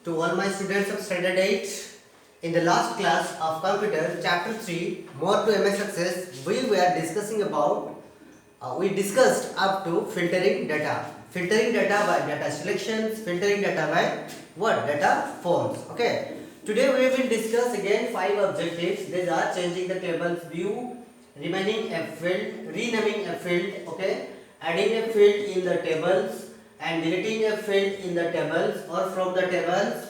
to all my students of standard 8. In the last class of computer chapter 3 more to MS Access, we were discussing about we discussed up to filtering data by data selections, filtering data by what data forms. Okay, today we will discuss again 5 objectives. These are changing the tables view, renaming a field, okay, adding a field in the tables and deleting a field in the tables or from the tables.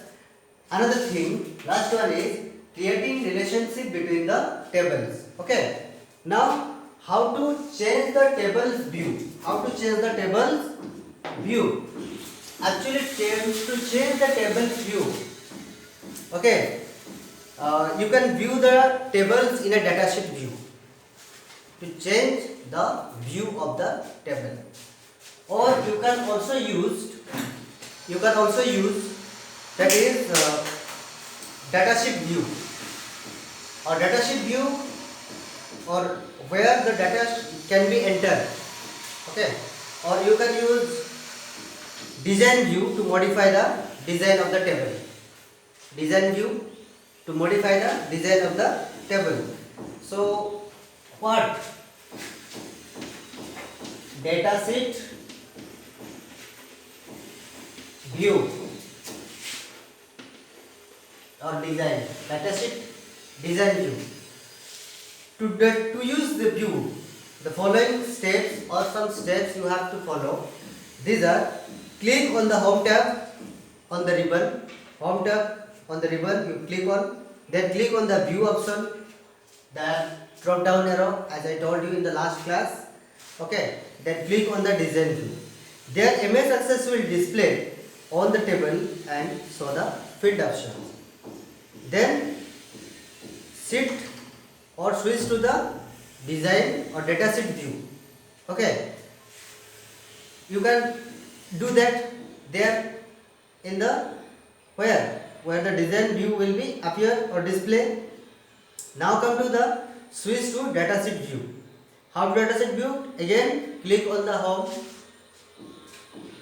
Another thing, last one is creating relationship between the tables. Okay, now how to change the tables view? Actually, to change the tables view, okay, you can view the tables in a datasheet view. To change the view of the table, or you can also use that is datasheet view or where the data can be entered. Okay, or you can use design view to modify the design of the table. So what datasheet view or design view. To use the view, the following steps or some steps you have to follow. These are: click on the home tab on the ribbon. You click on, then click on the view option, the drop down arrow as I told you in the last class. Okay, then click on the design view. There MS Access will display on the table and show the field options. Then shift or switch to the design or datasheet view. Okay, you can do that there in the where the design view will be appear or display. Now come to the switch to datasheet view. How to datasheet view? Again, click on the home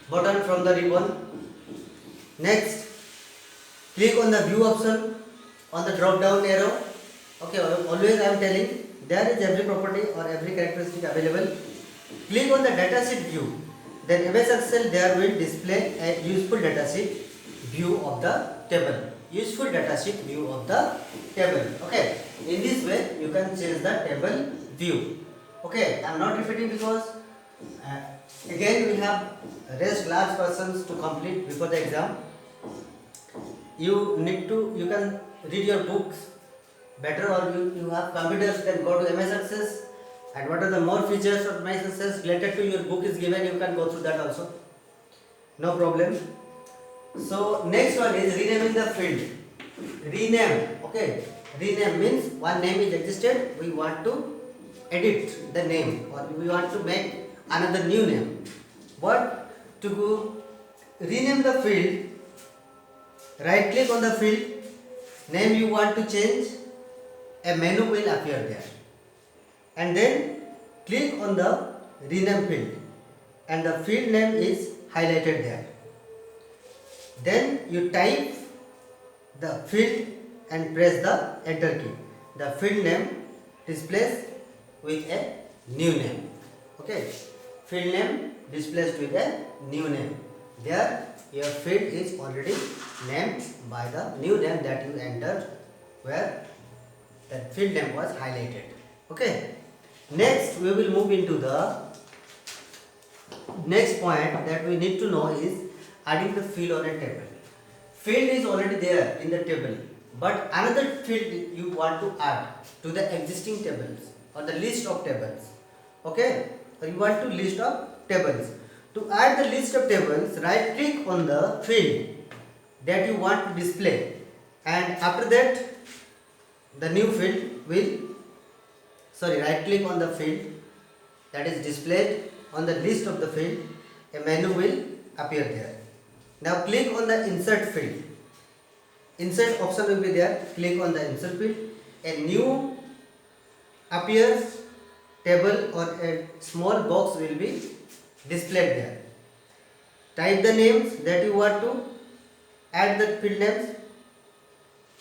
button from the ribbon. Next, click on the view option on the drop down arrow. Okay, always I am telling there is every property or every characteristic available. Click on the datasheet view. Then MS Excel there will display a useful datasheet view of the table. Okay, in this way you can change the table view. Okay, I am not repeating because again we have rest large persons to complete before the exam. You can read your books better, or you have computers, then go to MS Access, and what are the more features of MS Access related to your book is given, you can go through that also, no problem. So next one is renaming the field. Rename means one name is existed, we want to edit the name or we want to make another new name. But to rename the field, right click on the field name you want to change, a menu will appear there, and then click on the rename field and the field name is highlighted there. Then you type the field and press the enter key. The field name displays with a new name. Okay, field name displays with a new name. There your field is already named by the new name that you entered, where that field name was highlighted. Okay, next we will move into the next point that we need to know is adding the field on a table. Field is already there in the table, but another field you want to add to the existing tables or the list of tables. Okay, so you want to list of tables. To add the list of tables, right click on the field that you want to display, and after that the new field will right click on the field that is displayed on the list of the field, a menu will appear there. Now click on the insert field. Insert option will be there. Click on the insert field. A new appears table or a small box will be displayed there. Type the names that you want to add the field names.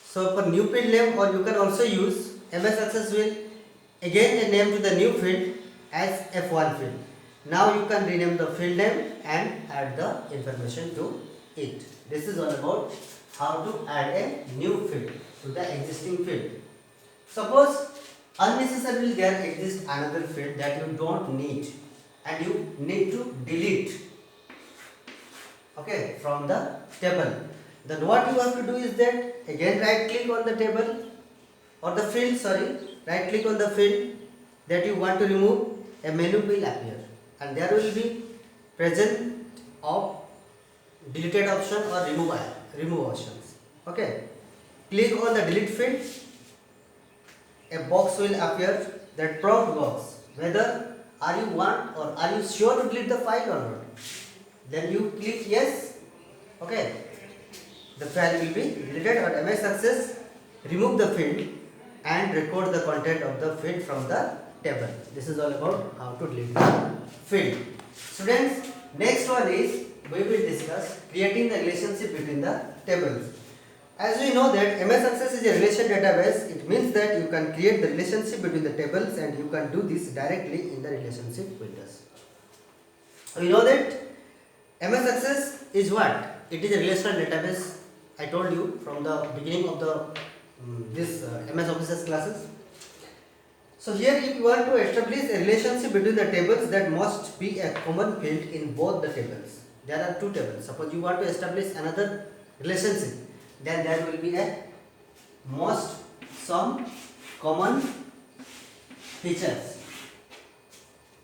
So for new field name, or you can also use MS Access will again name to the new field as F1 field. Now you can rename the field name and add the information to it. This is all about how to add a new field to the existing field. Suppose unnecessarily there exists another field that you don't need and you need to delete, okay, from the table. Then what you have to do is that again right click on the table or the field, right click on the field that you want to remove, a menu will appear and there will be present of deleted option or remove options. Okay, click on the delete field, a box will appear, that prompt box, whether are you want or are you sure to delete the file or not. Then you click yes. Okay, the file will be deleted, or MS Access remove the field and record the content of the field from the table. This is all about how to delete the field. Students, next one is we will discuss creating the relationship between the tables. As we know that MS Access is a relation database, it means that you can create the relationship between the tables and you can do this directly in the relationship windows. We know that MS Access is what? It is a relational database. I told you from the beginning of the MS Office classes. So here if you want to establish a relationship between the tables, that must be a common field in both the tables. There are two tables. Suppose you want to establish another relationship, then there will be a most some common features.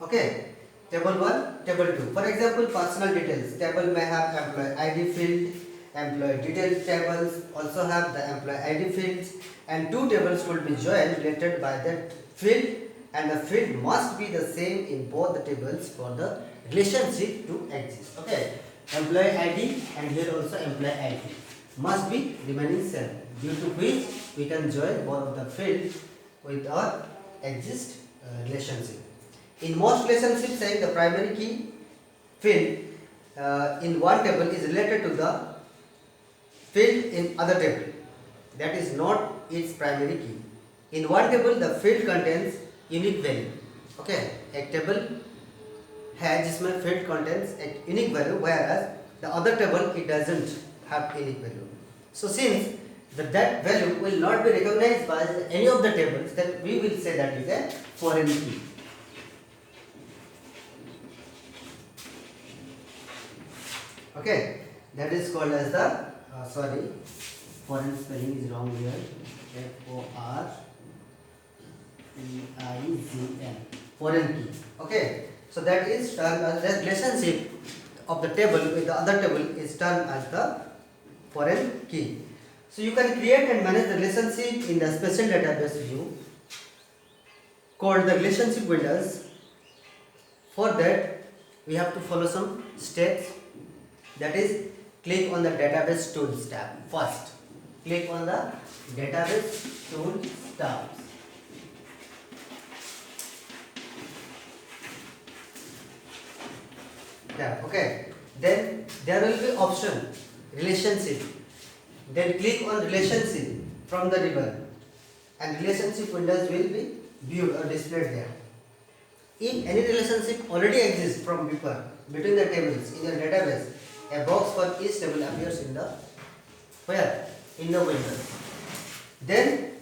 Okay, table 1, table 2. For example, personal details. Table may have employee ID field, employee detail tables also have the employee ID fields, and two tables will be joined related by that field, and the field must be the same in both the tables for the relationship to exist. Okay, employee ID and here also employee ID must be remaining same, due to which we can join both of the fields with our exist relationship. In most relationships, saying the primary key field in one table is related to the field in other table, that is not its primary key. In one table the field contains unique value. Okay, a table has जिसमें field contains a unique value, whereas the other table it doesn't have unique value. So since that value will not be recognized by any of the tables, then we will say that is a foreign key. Okay, that is called as the foreign spelling is wrong here. FOREIGN, foreign key. Okay, so that is termed as the relationship of the table with the other table is termed as the foreign key. So you can create and manage the relationship in the special database view called the relationship windows. For that we have to follow some steps. That is, click on the database tools tab first. Click on the database tools tab. Okay. Then there will be option relationship. Then click on relationship from the ribbon, and relationship windows will be viewed or displayed there. If any relationship already exists from before between the tables in your database, a box for each table appears in the in the window. Then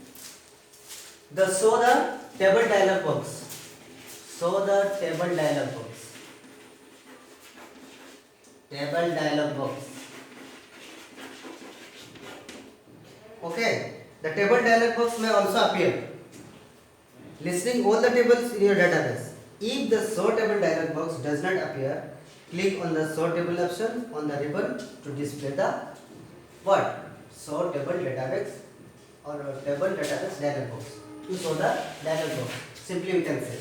the show the table dialog box. Show the table dialog box. Table dialog box. Okay, the table dialog box may also appear listing all the tables in your database. If the show table dialog box does not appear, click on the show table option on the ribbon to display the what? Show table database or table database dialog box. To show the dialog box, simply we can say.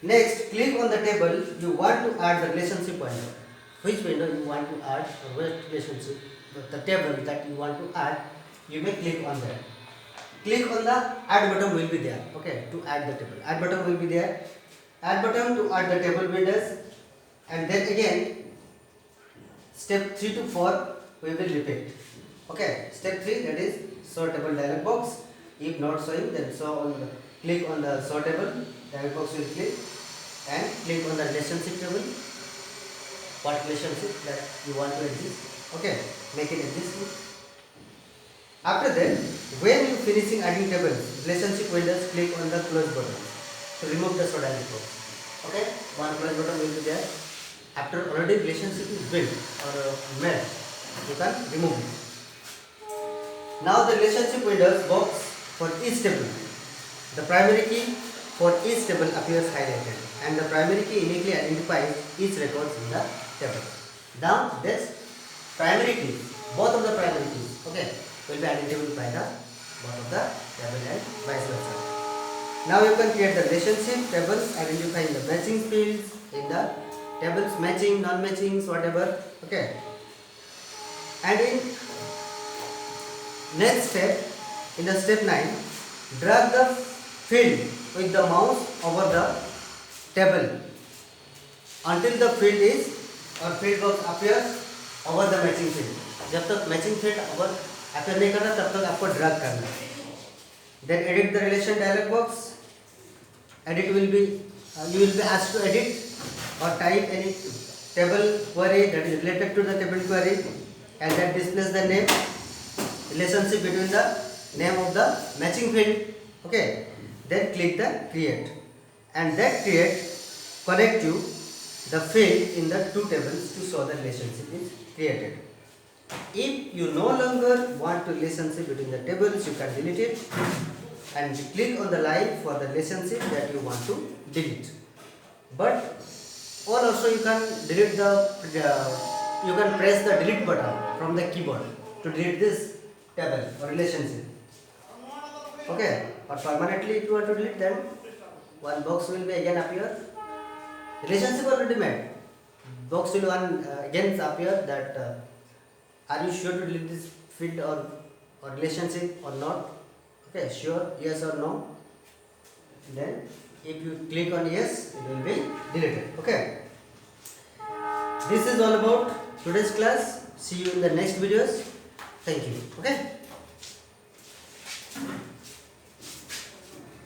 Next, click on the table you want to add the relationship window. Which window you want to add, or which relationship, the table that you want to add, you may click on that. Click on the add button will be there. Okay, to add the table. Add button will be there. Add button to add the table windows, and then again step 3 to 4 we will repeat. Okay, step 3, that is show table dialog box. If not showing, then click on the show table dialog box, will click and click on the relationship table. What relationship that you want to exist? Okay, make it exist. After that, when you finishing adding tables, relationship windows, click on the close button to remove the show dialog box. Okay, one close button will be there. After already relationship is built or made, you can remove it. Now the relationship windows box for each table. The primary key for each table appears highlighted and the primary key uniquely identifies each record in the table. Now this primary key, both of the primary keys, okay, will be identified by the both of the table and vice versa. Now you can create the relationship tables identifying the matching fields in the tables, matching, non-matching, whatever, okay. And in next step, in the step 9, drag the field with the mouse over the table until the field is or field box appears over the matching field. जब तक matching field appear नहीं करना तब तक आपको drag करना. Then edit the relation dialog box. Edit will be you will be asked to edit or type any table query that is related to the table query and that displays the name, relationship between the name of the matching field. Okay, then click the create and that create connect you the field in the two tables to show the relationship is created. If you no longer want the relationship between the tables, you can delete it and click on the line for the relationship that you want to delete. But or also you can delete you can press the delete button from the keyboard to delete this table or relationship. Okay, but permanently if you want to delete, then one box will be again appear. Relationship already made. Box will again appear that are you sure to delete this field or relationship or not? Okay, sure, yes or no. Then if you click on yes, it will be deleted. Okay. This is all about today's class. See you in the next videos. Thank you. Okay.